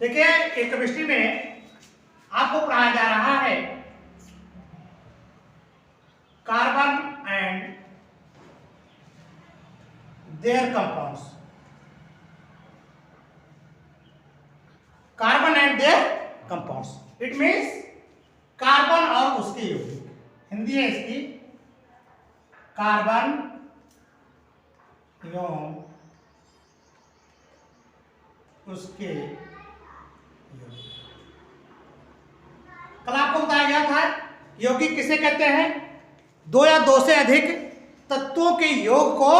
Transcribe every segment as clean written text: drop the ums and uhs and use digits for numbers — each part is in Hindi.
देखिए एक केमिस्ट्री में आपको पढ़ाया जा रहा है carbon and there compounds, carbon and there compounds. It means carbon और उसके यौगिक, हिंदी है इसकी कार्बन एवं उसके यौगिक। कल आपको बताया गया था यौगिक किसे कहते हैं? दो या दो से अधिक तत्वों के योग को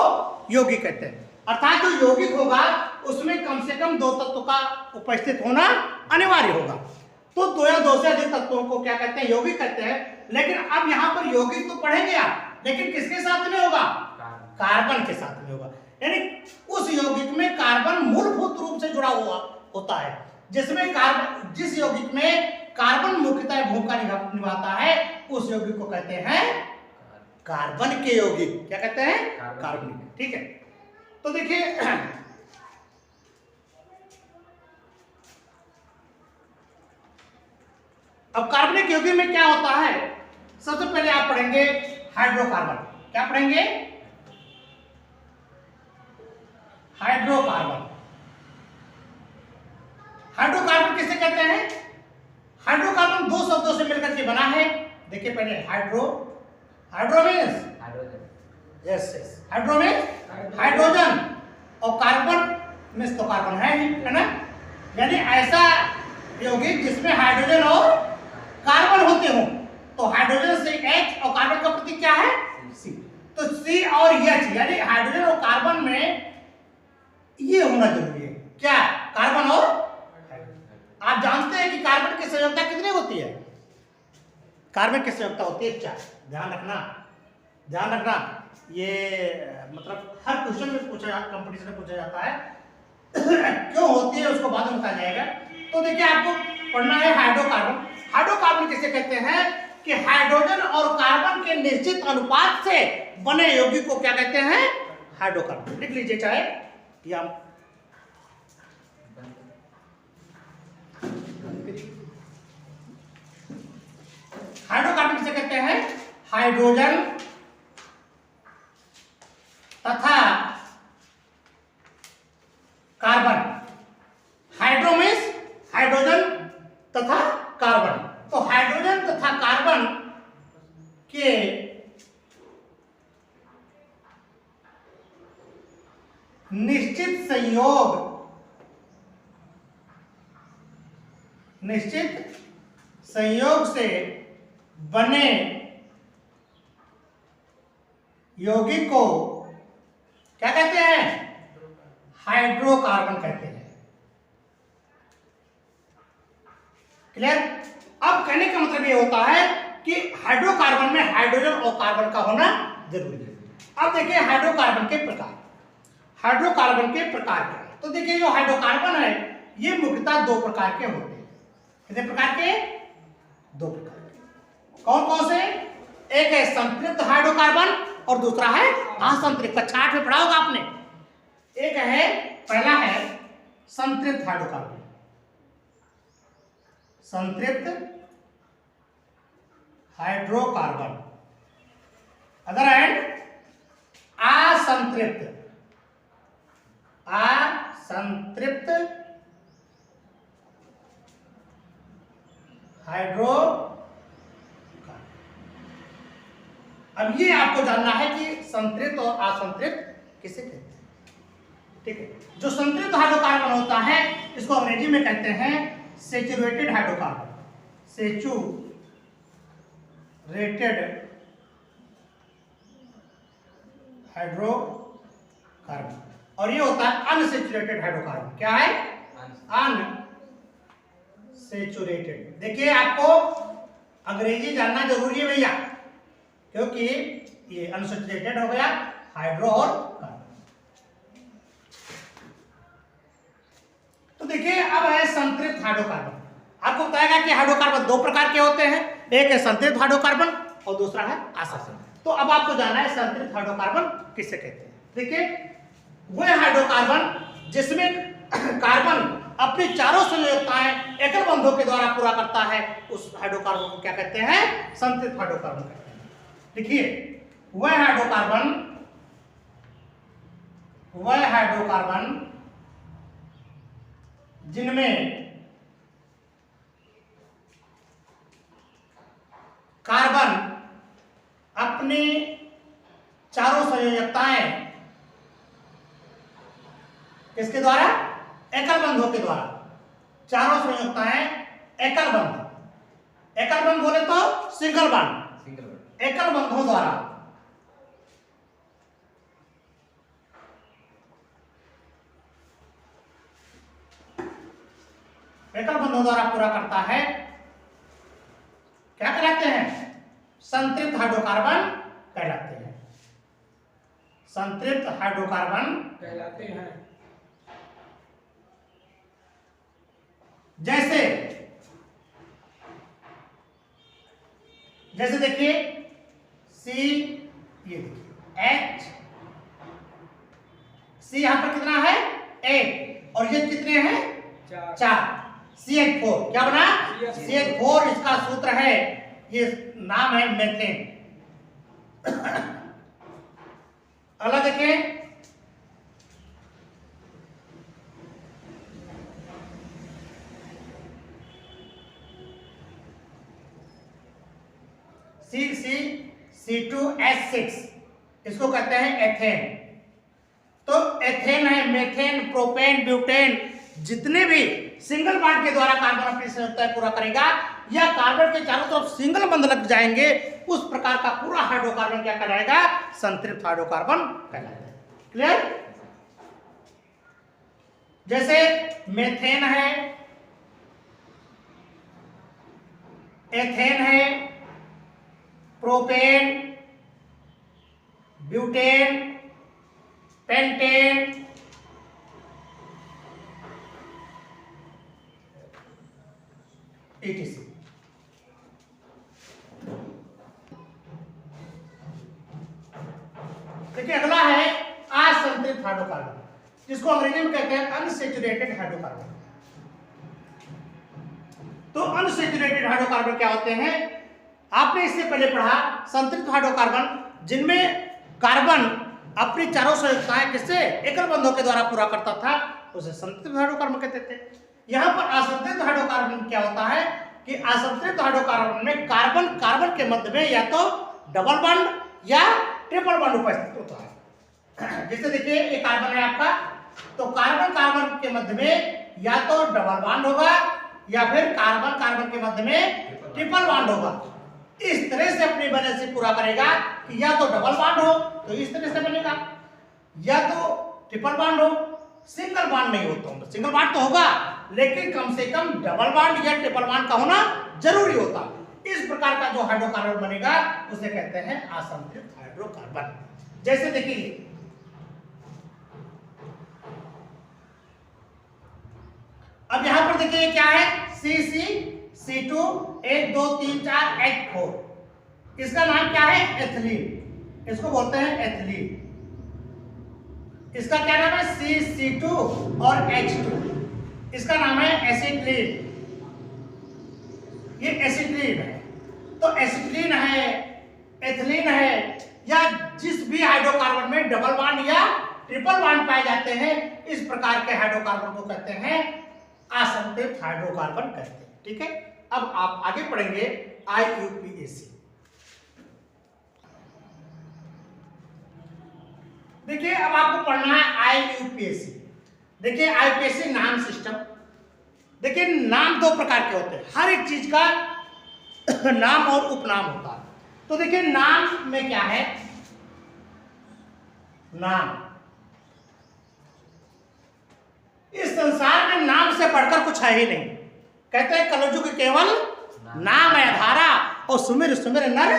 यौगिक कहते हैं। अर्थात जो यौगिक होगा उसमें कम से कम दो तत्वों का उपस्थित होना अनिवार्य होगा। तो दो या दो से अधिक तत्वों को क्या कहते हैं? यौगिक कहते हैं। लेकिन अब यहाँ पर यौगिक तो पढ़ेंगे आप, लेकिन किसके साथ में होगा? कार्बन के साथ में होगा। यानी उस यौगिक में कार्बन मूलभूत रूप से जुड़ा हुआ होता है, जिसमें कार्बन, जिस यौगिक में कार्बन मुख्यतः भूमिका निभाता है उस यौगिक को कहते हैं कार्बन के यौगिक। क्या कहते हैं? कार्बनिक। ठीक है, तो देखिए अब कार्बनिक यौगिक में क्या होता है? सबसे पहले आप पढ़ेंगे हाइड्रोकार्बन। क्या पढ़ेंगे? हाइड्रोकार्बन। हाइड्रोकार्बन किसे कहते हैं? हाइड्रोकार्बन दो शब्दों से मिलकर के बना है। देखिए पहले hydro, hydro means yes yes, hydro means hydrogen, और कार्बन मीन्स तो कार्बन है ना। यानी ऐसा यौगिक जिसमें हाइड्रोजन और कार्बन होते हो। तो हाइड्रोजन से H और कार्बन का प्रतीक क्या है? C। तो C और H यानी हाइड्रोजन और कार्बन में ये होना जरूरी है। क्या? कार्बन और आप जानते हैं कि कार्बन की संयोजकता कितनी होती है? कार्बन की संयोजकता होती है 4। ध्यान रखना, ध्यान रखना। ये मतलब हर क्वेश्चन में पूछा, कंपटीशन में पूछा जाता है क्यों होती है उसको बाद में बताया जाएगा। तो देखिए आपको पढ़ना है हाइड्रोकार्बन। हाइड्रोकार्बन किसे कहते हैं? कि हाइड्रोजन और कार्बन के निश्चित अनुपात से बने यौगिक को क्या कहते हैं? हाइड्रोकार्बन। लिख लीजिए चाहे या हाइड्रोकार्बन किसे कहते हैं? हाइड्रोजन तथा कार्बन। हाइड्रो मीन्स हाइड्रोजन तथा कार्बन। तो हाइड्रोजन तथा कार्बन के निश्चित संयोग, निश्चित संयोग से बने यौगिक को क्या कहते हैं? हाइड्रोकार्बन कहते हैं। क्लियर? अब कहने का मतलब ये होता है कि हाइड्रोकार्बन में हाइड्रोजन और कार्बन का होना जरूरी है। अब देखिए हाइड्रोकार्बन के प्रकार। हाइड्रोकार्बन के प्रकार क्या है? तो देखिए जो हाइड्रोकार्बन है ये मुख्यतः दो प्रकार के होते हैं। कितने प्रकार के? दो प्रकार के। कौन कौन से? एक है संतृप्त हाइड्रोकार्बन और दूसरा है असंतृप्त। कक्षा 8 में पढ़ा होगा आपने। एक है, पहला है संतृप्त हाइड्रोकार्बन, संतृप्त हाइड्रोकार्बन। अदर हैंड असंतृप्त, असंतृप्त हाइड्रोकार्बन। अब ये आपको जानना है कि संतृप्त और असंतृप्त किसे कहते हैं। ठीक है, जो संतृप्त हाइड्रोकार्बन होता है इसको अंग्रेजी में कहते हैं सैचुरेटेड हाइड्रोकार्बन, सैचुरेटेड हाइड्रोकार्बन। और ये होता है अनसैचुरेटेड हाइड्रोकार्बन। क्या है? अनसैचुरेटेड। देखिए आपको अंग्रेजी जानना जरूरी है भैया, क्योंकि ये अनसैचुरेटेड हो गया हाइड्रो और कार्बन। तो देखिए अब है संतृप्त हाइड्रोकार्बन। आपको बताएगा कि हाइड्रोकार्बन दो प्रकार के होते हैं, एक है संतृप्त हाइड्रोकार्बन और दूसरा है असंतृप्त। तो अब आपको जानना है संतृप्त हाइड्रोकार्बन किसे कहते हैं। देखिए वह हाइड्रोकार्बन जिसमें कार्बन अपनी चारों संयोजकताएं एकल बंधों के द्वारा पूरा करता है, उस हाइड्रोकार्बन को क्या कहते हैं? संतृप्त हाइड्रोकार्बन कहते हैं। देखिए वह हाइड्रोकार्बन जिनमें कार्बन अपनी चारों संयोजकताएं किसके द्वारा? एकल बंधों के द्वारा। चारों संयोजकताएं एकल बंध बोले तो सिंगल बॉन्ड, एकल बंधों द्वारा पूरा करता है, क्या कहलाते हैं? संतृप्त हाइड्रोकार्बन कहलाते हैं। संतृप्त हाइड्रोकार्बन कहलाते हैं। जैसे देखिए सी, ये देखिए एच, सी यहां पर कितना है? 1, और ये कितने हैं? 4। CH4 क्या बना? CH4 इसका सूत्र है, ये नाम है मेथेन। अगला देखें, C2H6 इसको कहते हैं एथेन। तो एथेन है, मेथेन, प्रोपेन, ब्यूटेन, जितने भी सिंगल बॉन्ड के द्वारा कार्बन अपनी संयोजकताएं पूरा करेगा या कार्बन के चारों तरफ सिंगल बंध लग जाएंगे, उस प्रकार का पूरा हाइड्रोकार्बन क्या कहलाएगा? संतृप्त हाइड्रोकार्बन कहलाएगा। क्लियर? जैसे मेथेन है, एथेन है, प्रोपेन, ब्यूटेन, पेंटेन, etc। देखिए अगला है असंतृप्त हाइड्रोकार्बन, जिसको अंग्रेजी में कहते हैं अनसैचुरेटेड हाइड्रोकार्बन। तो अनसैचुरेटेड हाइड्रोकार्बन क्या होते हैं? आपने इससे पहले पढ़ा संतृप्त हाइड्रोकार्बन जिनमें कार्बन अपनी चारों संयोजकताएं किससे? एकल बंधों के द्वारा पूरा करता था, उसे संतृप्त हाइड्रोकार्बन कहते थे। यहाँ पर असंतृप्त हाइड्रोकार्बन क्या होता है कि असंतृप्त हाइड्रोकार्बन में कार्बन कार्बन के मध्य में या तो डबल बॉन्ड या ट्रिपल बॉन्ड उपस्थित होता है। जैसे देखिए ये कार्बन है आपका, तो कार्बन कार्बन के मध्य में या तो डबल बॉन्ड होगा या फिर कार्बन कार्बन के मध्य में ट्रिपल बॉन्ड होगा। इस तरह से अपनी बैलेंस पूरा करेगा कि या तो डबल बॉन्ड हो तो इस तरह से बनेगा, या तो ट्रिपल बॉन्ड हो, सिंगल बॉन्ड नहीं होता। सिंगल बॉन्ड तो होगा लेकिन कम से कम डबल बॉन्ड या ट्रिपल बॉन्ड का होना जरूरी होता। इस प्रकार का जो हाइड्रोकार्बन बनेगा उसे कहते हैं असंतृप्त हाइड्रोकार्बन। जैसे देखिए अब यहां पर देखिए क्या है? C2 1 2 3 4 H4, इसका नाम क्या है? एथिलीन, इसको बोलते हैं एथिलीन। इसका क्या नाम है? C2 और H2, इसका नाम है एसिटिलीन। ये एसिटिलीन है। तो एसिटिलीन है, एथिलीन है, या जिस भी हाइड्रोकार्बन में डबल बॉन्ड या ट्रिपल बॉन्ड पाए जाते हैं, इस प्रकार के हाइड्रोकार्बन को कहते हैं असंतृप्त हाइड्रोकार्बन कहते हैं। ठीक है, अब आप आगे पढ़ेंगे IUPAC। देखिए अब आपको पढ़ना है IUPAC। देखिए IUPAC नाम सिस्टम। देखिए नाम 2 प्रकार के होते हैं, हर एक चीज का नाम और उपनाम होता है। तो देखिए नाम में क्या है? नाम, इस संसार में नाम से बढ़कर कुछ है ही नहीं। कहते हैं कलयुग केवल नाम है धारा, और सुमिर सुमिर नर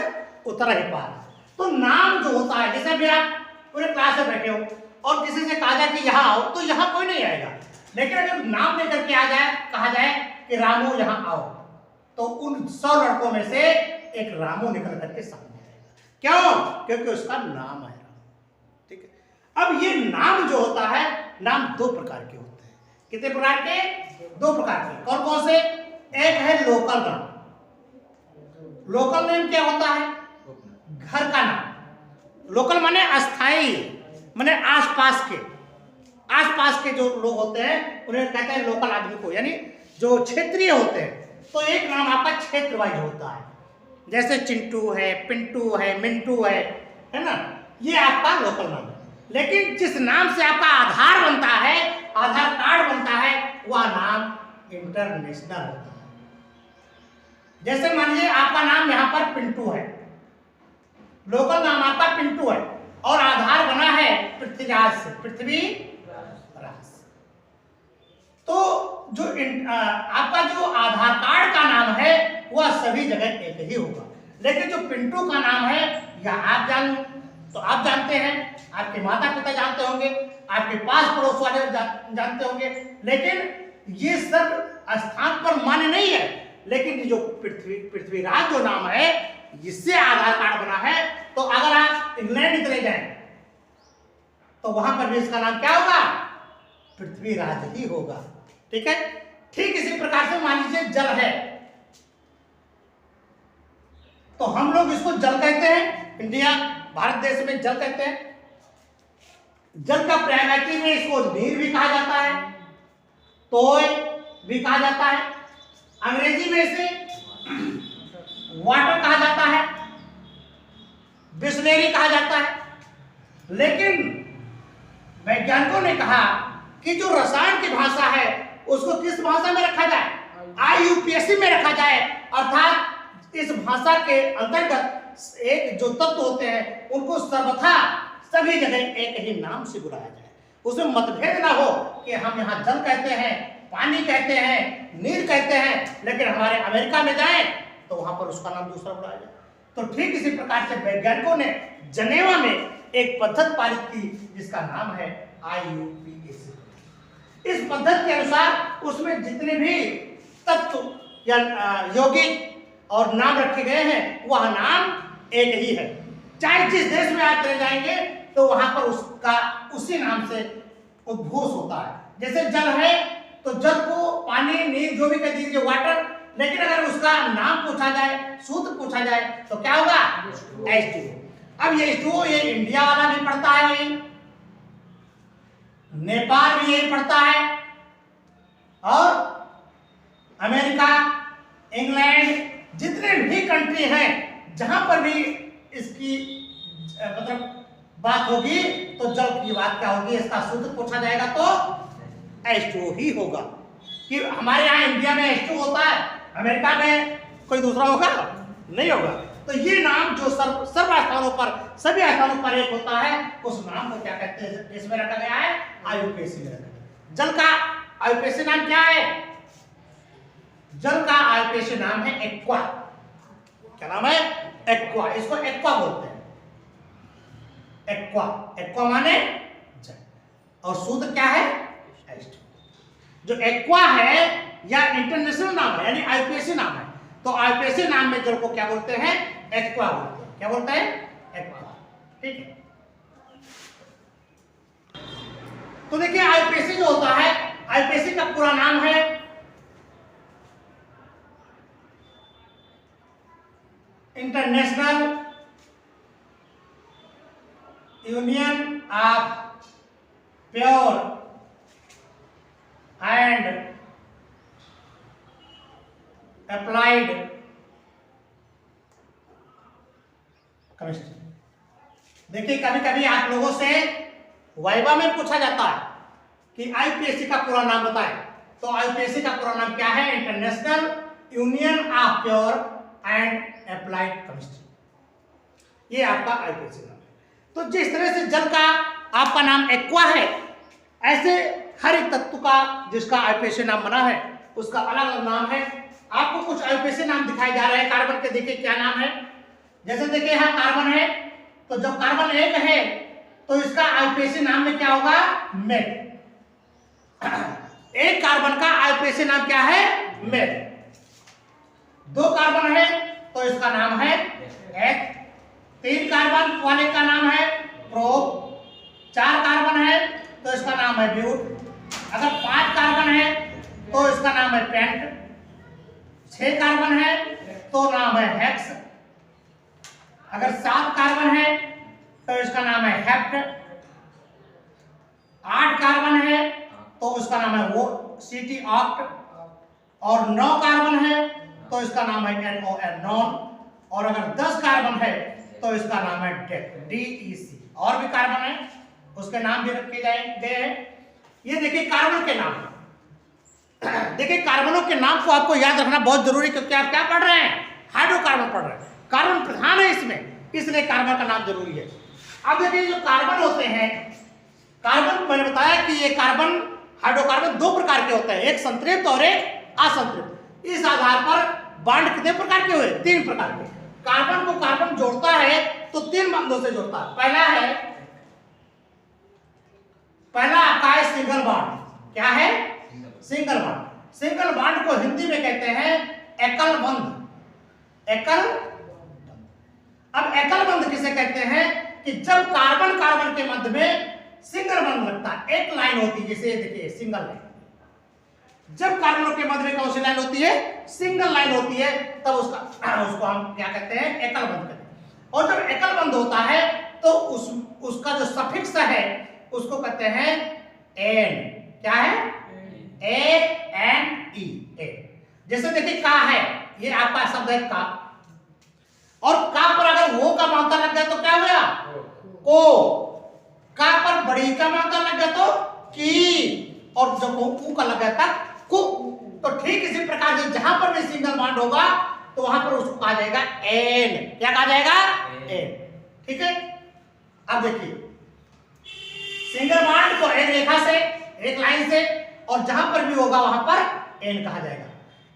उतर ही पार। तो नाम जो होता है, जैसे भी आप पूरे क्लास में बैठे हो और किसी से कहा जाए कि यहाँ आओ, तो यहाँ कोई नहीं आएगा। लेकिन अगर नाम लेकर के आ जाए, कहा जाए कि रामू यहाँ आओ, तो उन 100 लड़कों में से एक रामू निकल करके सामने आएगा। क्यों? क्योंकि उसका नाम है। ठीक है, अब ये नाम जो होता है, नाम 2 प्रकार के होते हैं। कितने प्रकार के? दो प्रकार के। कौन कौन से? एक है लोकल नाम। लोकल नेम क्या होता है? घर का नाम। लोकल माने अस्थाई, माने आसपास के जो लोग होते हैं उन्हें कहते हैं लोकल आदमी को, यानी जो क्षेत्रीय होते हैं। तो एक नाम आपका क्षेत्र वाइज होता है, जैसे चिंटू है, पिंटू है, मिंटू है ना, ये आपका लोकल नाम है। लेकिन जिस नाम से आपका आधार बनता है, आधार कार्ड बनता है, वह नाम इंटरनेशनल होता है। जैसे मानिए आपका नाम यहाँ पर पिंटू है, लोकल नाम आपका पिंटू है, और आधार बना है पृथ्वीराज से, पृथ्वीराज। तो जो आपका जो आधार कार्ड का नाम है वह सभी जगह एक ही होगा। लेकिन जो पिंटू का नाम है, या आप जानते हैं, आपके माता पिता जानते होंगे, आपके पास पड़ोस वाले जानते होंगे, लेकिन ये सब स्थान पर मान्य नहीं है। लेकिन जो पृथ्वीराज जो नाम है, जिससे आधार कार्ड बना है, तो अगर आप इंग्लैंड चले जाएं तो वहां पर भी इसका नाम क्या होगा? पृथ्वीराज ही होगा। ठीक है। ठीक इसी प्रकार से मान लीजिए जल है, तो हम लोग इसको जल कहते हैं, इंडिया भारत देश में जल कहते हैं। जल का प्राकृति में इसको नीर भी कहा जाता है, तोय भी कहा जाता है, अंग्रेजी में इसे वाटर कहा जाता है, बिस्लेरी कहा जाता है। लेकिन वैज्ञानिकों ने कहा कि जो रसायन की भाषा है उसको किस भाषा में रखा जाए? IUPAC में रखा जाए, अर्थात इस भाषा के अंतर्गत एक जो तत्व होते हैं उनको सर्वथा सभी जगह एक ही नाम से बुलाया जाए, उसमें मतभेद ना हो कि हम यहाँ जल कहते हैं, पानी कहते हैं, नीर कहते हैं, लेकिन हमारे अमेरिका में जाएं तो वहां पर उसका नाम दूसरा बुलाया जाए। तो ठीक इसी प्रकार से वैज्ञानिकों ने जनेवा में एक पद्धति पारित की जिसका नाम है IUPAC। इस पद्धति के अनुसार उसमें जितने भी तत्व या यौगिक और नाम रखे गए हैं वह नाम एक ही है। चाहे जिस देश में आप चले जाएंगे तो वहां पर उसका उसी नाम से उद्घोष होता है। जैसे जल है तो जल को पानी, नीर जो भी कह दीजिए, वाटर, लेकिन अगर उसका नाम पूछा जाए, सूत्र पूछा जाए तो क्या होगा? H2O। अब ये H2O ये इंडिया वाला भी पढ़ता है, वही नेपाल भी यही पढ़ता है, और अमेरिका, इंग्लैंड, जितने भी कंट्री हैं जहां पर भी इसकी मतलब बात होगी तो जल की बात क्या होगी, इसका सूत्र पूछा जाएगा तो H2O ही होगा। कि हमारे यहाँ इंडिया में H2O होता है, अमेरिका में कोई दूसरा होगा? नहीं होगा। तो ये नाम जो सर्व स्थानों पर, सभी स्थानों पर एक होता है, उस नाम को क्या कहते हैं? इसमें रखा गया है IUPAC में रखा गया। जल का IUPAC नाम क्या है? जल का IUPAC नाम है एक्वा। क्या नाम है? एक्वा। इसको एक्वा बोलते हैं। एक्वा, एक्वा माने जल, और सूत्र क्या है? H2O। जो एक्वा है या इंटरनेशनल नाम है, यानी IUPAC नाम है, तो IUPAC नाम में जल को क्या बोलते हैं? एक्वा बोलते हैं। क्या बोलते हैं? एक्वा। ठीक है। तो देखिए IUPAC जो होता है, IUPAC का पूरा नाम है international union of pure and applied chemistry. देखिए कभी कभी आप लोगों से वाइवा में पूछा जाता है कि IUPAC का पूरा नाम बताएं, तो IUPAC का पूरा नाम क्या है? International union of pure and applied chemistry. ये आपका IUPAC नाम है। तो जिस तरह से जल का आपका नाम एक्वा है, ऐसे हर एक तत्व का जिसका IUPAC नाम बना है उसका अलग अलग नाम है। आपको कुछ IUPAC नाम दिखाए जा रहे हैं। कार्बन के देखिए क्या नाम है। जैसे देखिए यहाँ कार्बन है, तो जब कार्बन एक है तो इसका IUPAC नाम में क्या होगा? मेथ। एक कार्बन का IUPAC नाम क्या है? मेथ। दो कार्बन है तो इसका नाम है एथ। तीन कार्बन वाले का नाम है प्रोप। चार कार्बन है तो इसका नाम है ब्यूट। अगर 5 कार्बन है तो इसका नाम है पेंट, 6 कार्बन है तो नाम है हेक्स, अगर 7 कार्बन है तो इसका नाम है हेप्ट, 8 कार्बन है तो उसका नाम है वो सीटी ऑक्ट, और 9 कार्बन है तो इसका नाम है NON नॉन, और अगर 10 कार्बन है तो इसका नाम है डेक DEC। और भी कार्बन है उसके नाम भी रखे गए हैं। ये देखिए कार्बन के नाम, देखिए कार्बनों के नाम को आपको याद रखना बहुत जरूरी, क्योंकि आप क्या पढ़ रहे हैं, हाइड्रोकार्बन पढ़ रहे हैं, कार्बन प्रधान है इसमें, इसलिए कार्बन का नाम जरूरी है। अब देखिए जो कार्बन होते हैं, कार्बन मैंने बताया कि ये कार्बन हाइड्रोकार्बन 2 प्रकार के होते हैं, एक संतृप्त और एक असंतृप्त। इस आधार पर बॉन्ड कितने प्रकार के हुए, 3 प्रकार के। कार्बन को कार्बन जोड़ता है तो 3 बंधों से जोड़ता है। पहला आपका है सिंगल बॉन्ड। क्या है? Single bond. सिंगल बॉन्ड को हिंदी में कहते हैं एकल बंध। एकल, अब एकल बंध किसे कहते हैं कि जब कार्बन कार्बन के मध्य में सिंगल बंध लगता है, एक लाइन होती है, जैसे देखिए सिंगल लाइन। जब कार्बनों के मध्य में कौन सी लाइन होती है, सिंगल लाइन होती है, तब उसको हम क्या कहते हैं, एकल बंध कहते हैं। और जब एकल बंध होता है तो उसका जो सफिक्स है उसको कहते हैं एन। क्या है? ANE। जैसे देखिए का है, ये आपका शब्द है का, और का पर अगर वो का मात्रा लग गया तो क्या हो गया, को। का पर बड़ी का मात्रा लग गया तो की, और जब ऊ का लग गया था कु। तो ठीक इसी प्रकार से जहां पर भी सिंगल बॉन्ड होगा तो वहां पर उसको कहा जाएगा एन। क्या कहा जाएगा? एन। ठीक है। अब देखिए सिंगल बॉन्ड को एक रेखा से, एक लाइन से, और जहां पर भी होगा वहां पर एन कहा जाएगा।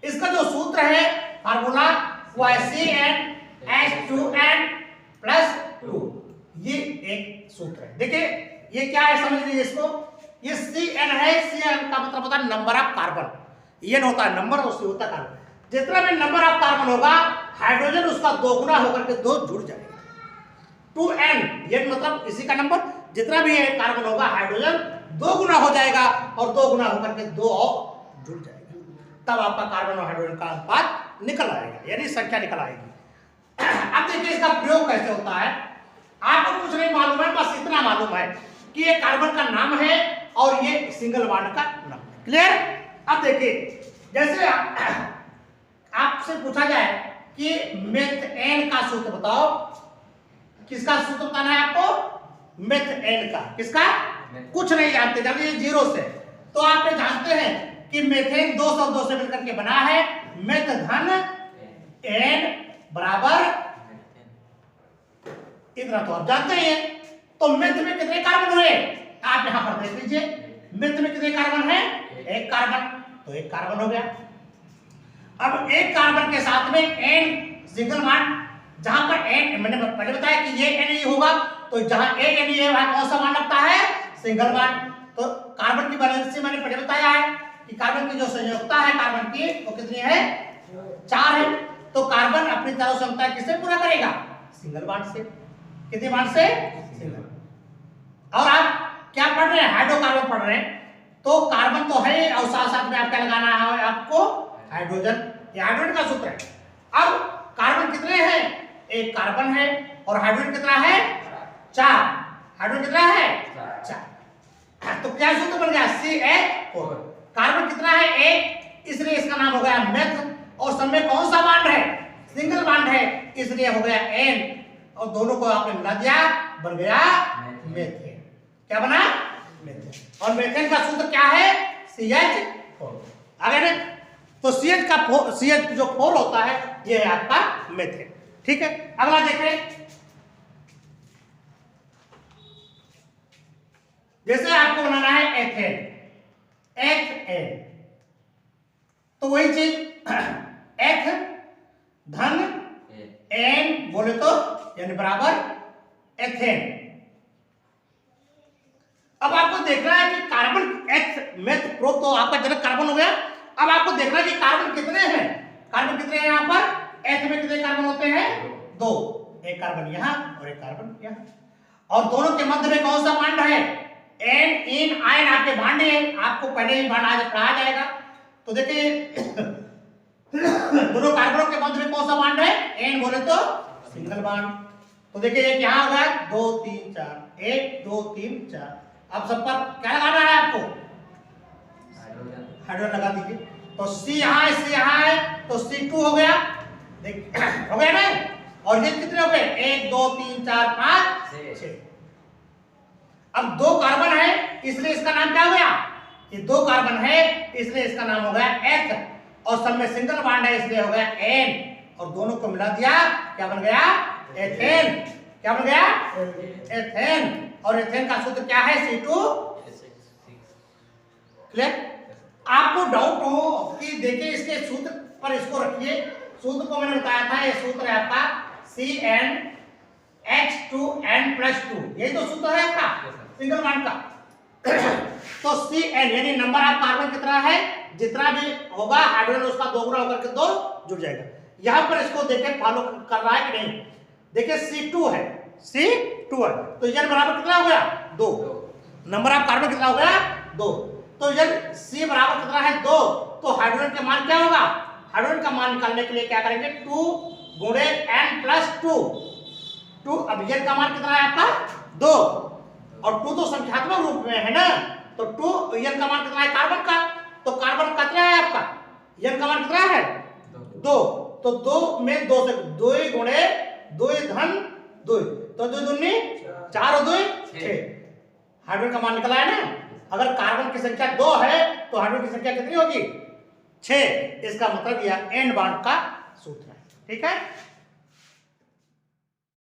इसका जो सूत्र है, फार्मूला, वो है CnH2n+2। ये एक सूत्र है। देखिए ये क्या है, समझ लीजिए इसको। ये Cn है, Cn का मतलब होता है नंबर ऑफ कार्बन। N होता है नंबर और C होता है कार्बन। जितना भी नंबर ऑफ कार्बन होगा, हाइड्रोजन उसका 2 गुना होकर के 2 जुड़ जाएगा। 2n, ये मतलब इसी का नंबर, जितना भी कार्बन होगा हाइड्रोजन 2 गुना हो जाएगा, और 2 गुना होकर के 2 और जुड़ जाएगा। तब आपका कार्बन और हाइड्रोजन का अनुपात निकल आएगा, यानी संख्या निकल आएगी। अब देखिए इसका प्रयोग कैसे होता है। आपको कुछ नहीं मालूम है, बस इतना मालूम है कि ये कार्बन का नाम है और ये सिंगल बॉन्ड का नाम है। क्लियर? अब देखिए जैसे आपसे पूछा जाए कि मेथेन का सूत्र बताओ, किसका सूत्र बताना है आपको? मेथेन का। किसका? कुछ नहीं जानते, जानिए 0 से। तो आप ये जानते हैं कि मेथेन 2 शब्दों से मिलकर के बना है, मेथ धन एन बराबर, इतना तो आप जानते हैं। तो मेथ में कितने कार्बन हुए, आप यहां पर देख लीजिए। मेथ में कितने कार्बन है? 1 कार्बन, तो 1 कार्बन हो गया। अब 1 कार्बन के साथ में एन सिंगल बॉन्ड, जहां पर एन मैंने पहले बताया कि ये एन होगा, तो जहां ANE है वहां कौन सा बॉन्ड लगता है? Single bond. तो कार्बन की वैलेंसी मैंने पहले बताया है कि कार्बन की जो संयोजकता है कार्बन की वो कितनी है? 4 है। तो कार्बन अपनी चारों क्षमता किससे पूरा करेगा? सिंगल बॉन्ड से। कितने बॉन्ड से? सिंगल। और आप क्या पढ़ रहे हैं? हाइड्रोकार्बन पढ़ रहे हैं, तो कार्बन तो है और साथ साथ में आपका लगाना है आपको हाइड्रोजन। ये हाइड्रोजन का सूत्र है। अब कार्बन कितने हैं? 1 कार्बन है, और हाइड्रोजन कितना है? 4। हाइड्रोजन कितना है? 4। तो क्या सूत्र बन गया? CH4। कार्बन कितना है? 1, इसलिए इसका नाम हो गया मेथ। और सब में कौन सा बॉन्ड है? सिंगल बॉन्ड है, इसलिए हो गया N, और दोनों को आपने मिला दिया, बन गया मेथेन। क्या बना? मेथेन। और मेथेन का सूत्र क्या है? CH4। आगे ना, तो CH जो 4 होता है, ये है आपका मेथेन। ठीक है। अगला देखें, जैसे आपको बनाना है एथेन, तो वही चीज एथ धन एन बोले तो यानी बराबर एथेन। अब आपको देखना है कि कार्बन एथ मेथ प्रो, तो आपका जनक कार्बन हो गया। अब आपको देखना है कि कार्बन कितने हैं। कार्बन कितने हैं यहाँ पर? एथ में कितने कार्बन होते हैं? 2। 1 कार्बन यहाँ और 1 कार्बन यहाँ, और दोनों के मध्य में कौन सा बॉन्ड है? एन इन आयन आपके बॉन्ड है, आपको पहले ही बॉन्ड आज पढ़ा जाएगा। तो देखिए दोनों कार्बनों के मध्य में कौन सा बॉन्ड है? एन बोले तो सिंगल बॉन्ड। तो देखिए एक यहाँ होगा 2 3 4, 1 2 3 4। अब सब पर क्या लगाना है आपको? हाइड्रोजन लगा दीजिए। तो C यहाँ है तो C2 हो गया, देख हो गया ना। और ये कितने हो गए? 1 2 3 4 5 6। अब 2 कार्बन है इसलिए इसका नाम क्या हो गया? ये 2 कार्बन है इसलिए इसका नाम हो गया H, और सब में सिंगल बॉन्ड है इसलिए हो गया N, और दोनों को मिला दिया क्या बन गया? एथेन। क्या बन गया? एथेन। और एथेन का सूत्र क्या है? क्लियर? आपको डाउट हो कि देखिए इसके सूत्र पर इसको रखिए। सूत्र को मैंने बताया था, ये सूत्र है आपका CnH2n+2, यही तो सूत्र है आपका सिंगल बॉन्ड का। तो Cn यानी नंबर ऑफ कार्बन कितना है, जितना भी होगा हाइड्रोजन उसका 2 गुना होकर के 2 जुड़ जाएगा। यहां पर इसको देखिए फॉलो कर रहा है कि नहीं। देखिए C2 है, C2 है तो n बराबर कितना हो गया? 2। नंबर ऑफ कार्बन कितना हो गया? 2। तो n C बराबर कितना है? 2। तो हाइड्रोजन का मान क्या होगा? हाइड्रोजन का मान निकालने के लिए क्या करेंगे? 2 गुणे n+2। 2 अब n का मान कितना है आपका? 2, और 2 तो संख्यात्मक रूप में है ना, तो 2 n का मान कितना है कार्बन का? तो कार्बन कितना है आपका? n का मान कितना है? 2। तो 2 में 2 से 2 गुणे 2 धन 2, तो 2 दूनी 4 और 2 6। हाइड्रोजन का मान निकला है ना। अगर कार्बन की संख्या 2 है तो हाइड्रोजन की संख्या कितनी होगी? 6। इसका मतलब यह एन बॉन्ड का सूत्र है। ठीक है।